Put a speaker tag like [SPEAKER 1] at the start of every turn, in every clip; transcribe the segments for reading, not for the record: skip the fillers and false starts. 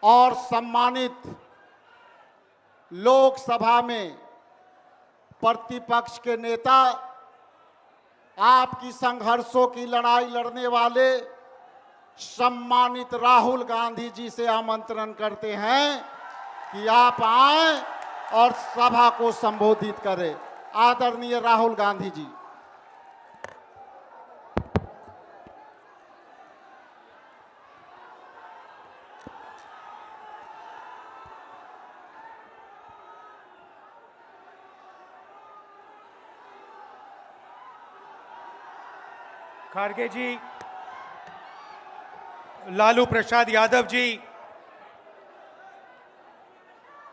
[SPEAKER 1] और सम्मानित लोकसभा में प्रतिपक्ष के नेता, आपकी संघर्षों की लड़ाई लड़ने वाले सम्मानित राहुल गांधी जी से आमंत्रण करते हैं कि आप आएं और सभा को संबोधित करें। आदरणीय राहुल गांधी जी।
[SPEAKER 2] खारगे जी, लालू प्रसाद यादव जी,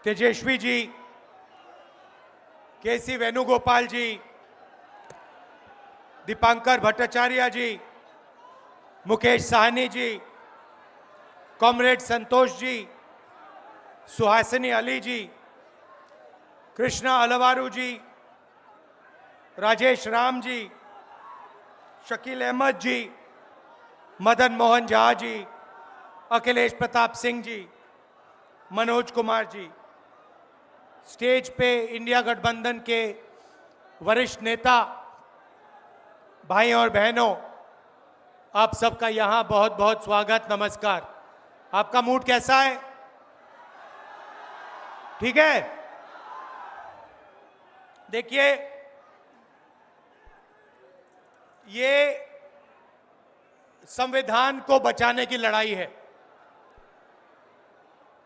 [SPEAKER 2] तेजस्वी जी, केसी वेणुगोपाल जी, दीपांकर भट्टाचार्य जी, मुकेश साहनी जी, कॉमरेड संतोष जी, सुहासिनी अली जी, कृष्णा अलवारू जी, राजेश राम जी, शकील अहमद जी, मदन मोहन झा जी, अखिलेश प्रताप सिंह जी, मनोज कुमार जी, स्टेज पे इंडिया गठबंधन के वरिष्ठ नेता, भाई और बहनों, आप सबका यहाँ बहुत बहुत स्वागत, नमस्कार। आपका मूड कैसा है? ठीक है? देखिए, ये संविधान को बचाने की लड़ाई है।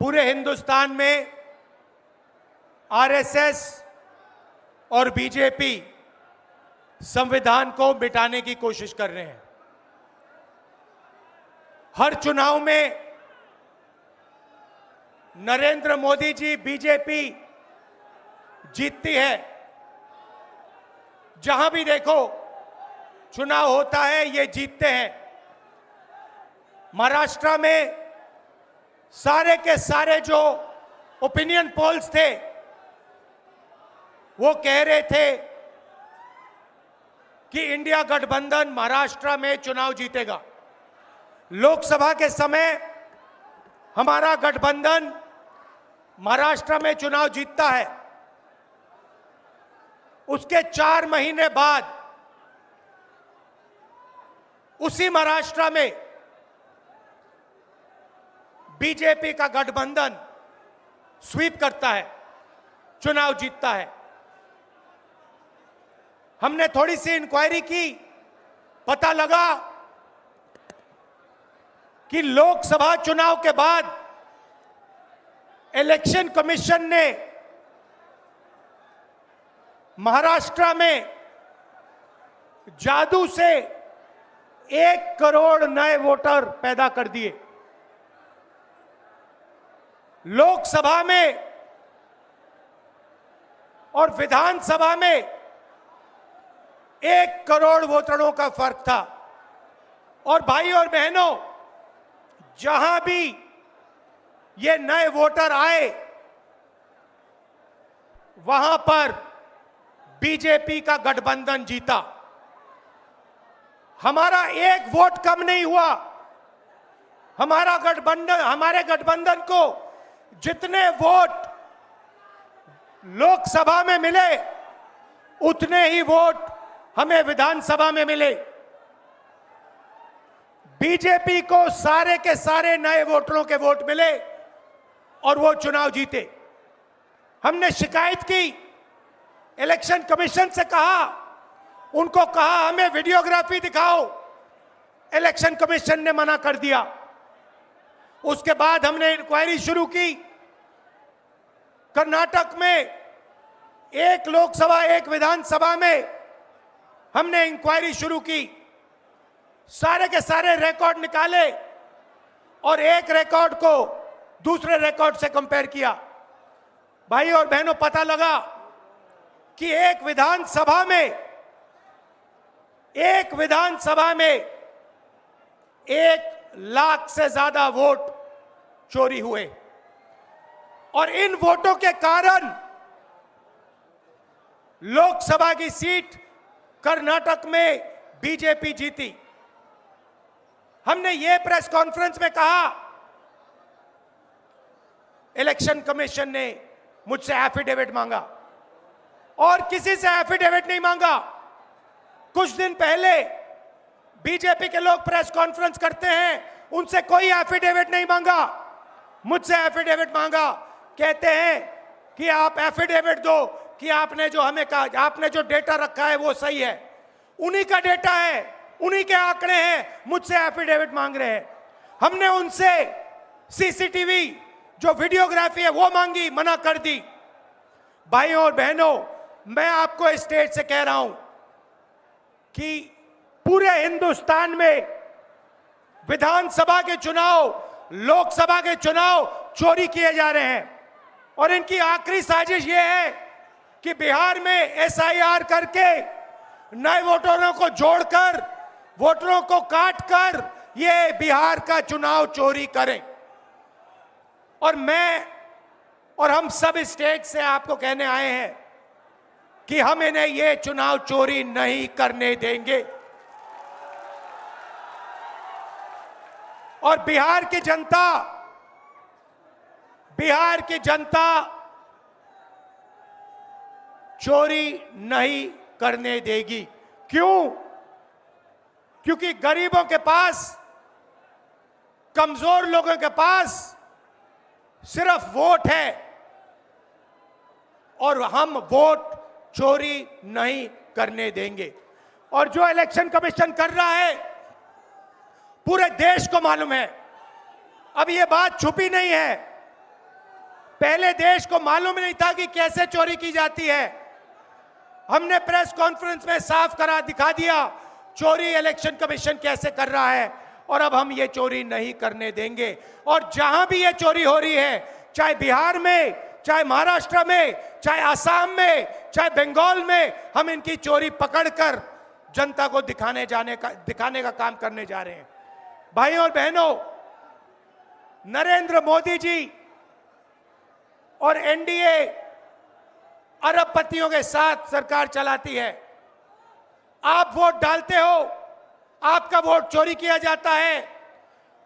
[SPEAKER 2] पूरे हिंदुस्तान में आरएसएस और बीजेपी संविधान को मिटाने की कोशिश कर रहे हैं। हर चुनाव में नरेंद्र मोदी जी, बीजेपी जीतती है। जहां भी देखो चुनाव होता है, ये जीतते हैं। महाराष्ट्र में सारे के सारे जो ओपिनियन पोल्स थे, वो कह रहे थे कि इंडिया गठबंधन महाराष्ट्र में चुनाव जीतेगा। लोकसभा के समय हमारा गठबंधन महाराष्ट्र में चुनाव जीतता है। उसके 4 महीने बाद उसी महाराष्ट्र में बीजेपी का गठबंधन स्वीप करता है, चुनाव जीतता है। हमने थोड़ी सी इंक्वायरी की, पता लगा कि लोकसभा चुनाव के बाद इलेक्शन कमीशन ने महाराष्ट्र में जादू से 1 करोड़ नए वोटर पैदा कर दिए। लोकसभा में और विधानसभा में 1 करोड़ वोटरों का फर्क था। और भाई और बहनों, जहां भी ये नए वोटर आए, वहां पर बीजेपी का गठबंधन जीता। हमारा 1 वोट कम नहीं हुआ। हमारे गठबंधन को जितने वोट लोकसभा में मिले, उतने ही वोट हमें विधानसभा में मिले। बीजेपी को सारे के सारे नए वोटरों के वोट मिले और वो चुनाव जीते। हमने शिकायत की, इलेक्शन कमीशन से कहा, उनको कहा हमें वीडियोग्राफी दिखाओ। इलेक्शन कमीशन ने मना कर दिया। उसके बाद हमने इंक्वायरी शुरू की। कर्नाटक में 1 लोकसभा 1 विधानसभा में हमने इंक्वायरी शुरू की। सारे के सारे रिकॉर्ड निकाले और एक रिकॉर्ड को दूसरे रिकॉर्ड से कंपेयर किया। भाई और बहनों, पता लगा कि एक विधानसभा में 1 लाख से ज्यादा वोट चोरी हुए। और इन वोटों के कारण लोकसभा की सीट कर्नाटक में बीजेपी जीती। हमने ये प्रेस कॉन्फ्रेंस में कहा इलेक्शन कमीशन ने मुझसे एफिडेविट मांगा और किसी से एफिडेविट नहीं मांगा। कुछ दिन पहले बीजेपी के लोग प्रेस कॉन्फ्रेंस करते हैं, उनसे कोई एफिडेविट नहीं मांगा, मुझसे एफिडेविट मांगा। कहते हैं कि आप एफिडेविट दो कि आपने जो हमें कहा, आपने जो डेटा रखा है वो सही है। उन्हीं का डेटा है, उन्हीं के आंकड़े हैं, मुझसे एफिडेविट मांग रहे हैं। हमने उनसे सीसीटीवी जो वीडियोग्राफी है वो मांगी, मना कर दी। भाइयों और बहनों, मैं आपको इस स्टेज से कह रहा हूं कि पूरे हिंदुस्तान में विधानसभा के चुनाव, लोकसभा के चुनाव चोरी किए जा रहे हैं और इनकी आखिरी साजिश यह है कि बिहार में एसआईआर करके नए वोटरों को जोड़कर, वोटरों को काटकर ये बिहार का चुनाव चोरी करें। और मैं और हम सब स्टेट से आपको कहने आए हैं कि हम इन्हें ये चुनाव चोरी नहीं करने देंगे। और बिहार की जनता चोरी नहीं करने देगी। क्यों? क्योंकि गरीबों के पास, कमजोर लोगों के पास सिर्फ वोट है और हम वोट चोरी नहीं करने देंगे। और जो इलेक्शन कमीशन कर रहा है पूरे देश को मालूम है। अब ये बात छुपी नहीं है, पहले देश को मालूम नहीं था कि कैसे चोरी की जाती है। हमने प्रेस कॉन्फ्रेंस में साफ करा दिखा दिया चोरी इलेक्शन कमीशन कैसे कर रहा है, और अब हम ये चोरी नहीं करने देंगे। और जहां भी ये चोरी हो रही है, चाहे बिहार में, चाहे महाराष्ट्र में, चाहे असम में, चाहे बंगाल में, हम इनकी चोरी पकड़कर जनता को दिखाने का काम करने जा रहे हैं। भाइयों और बहनों, नरेंद्र मोदी जी और एनडीए अरबपतियों के साथ सरकार चलाती है। आप वोट डालते हो, आपका वोट चोरी किया जाता है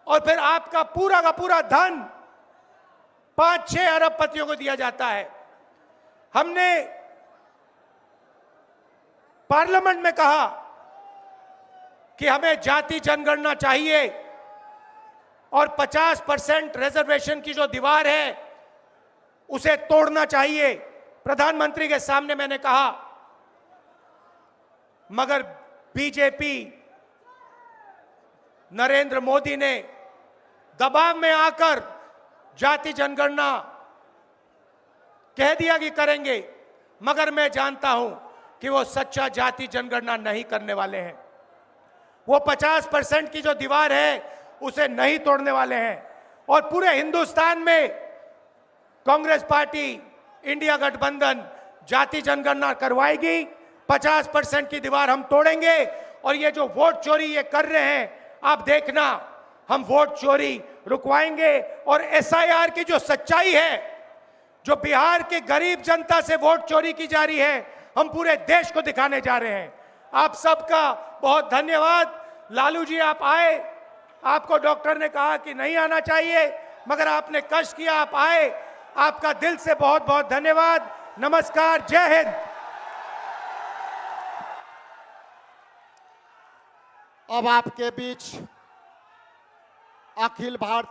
[SPEAKER 2] और फिर आपका पूरा का पूरा धन 5-6 अरबपतियों को दिया जाता है। हमने पार्लियामेंट में कहा कि हमें जाति जनगणना चाहिए और 50% रिजर्वेशन की जो दीवार है उसे तोड़ना चाहिए। प्रधानमंत्री के सामने मैंने कहा, मगर बीजेपी, नरेंद्र मोदी ने दबाव में आकर जाति जनगणना कह दिया कि करेंगे। मगर मैं जानता हूं कि वो सच्चा जाति जनगणना नहीं करने वाले हैं। वो 50% की जो दीवार है उसे नहीं तोड़ने वाले हैं। और पूरे हिंदुस्तान में कांग्रेस पार्टी, इंडिया गठबंधन जाति जनगणना करवाएगी। 50% की दीवार हम तोड़ेंगे और ये जो वोट चोरी ये कर रहे हैं, आप देखना, हम वोट चोरी रुकवाएंगे। और एसआईआर की जो सच्चाई है, जो बिहार के गरीब जनता से वोट चोरी की जा रही है, हम पूरे देश को दिखाने जा रहे हैं। आप सबका बहुत धन्यवाद। लालू जी, आप आए, आपको डॉक्टर ने कहा कि नहीं आना चाहिए, मगर आपने कष्ट किया, आप आए। आपका दिल से बहुत बहुत धन्यवाद। नमस्कार, जय हिंद।
[SPEAKER 1] अब आपके बीच अखिल भारतीय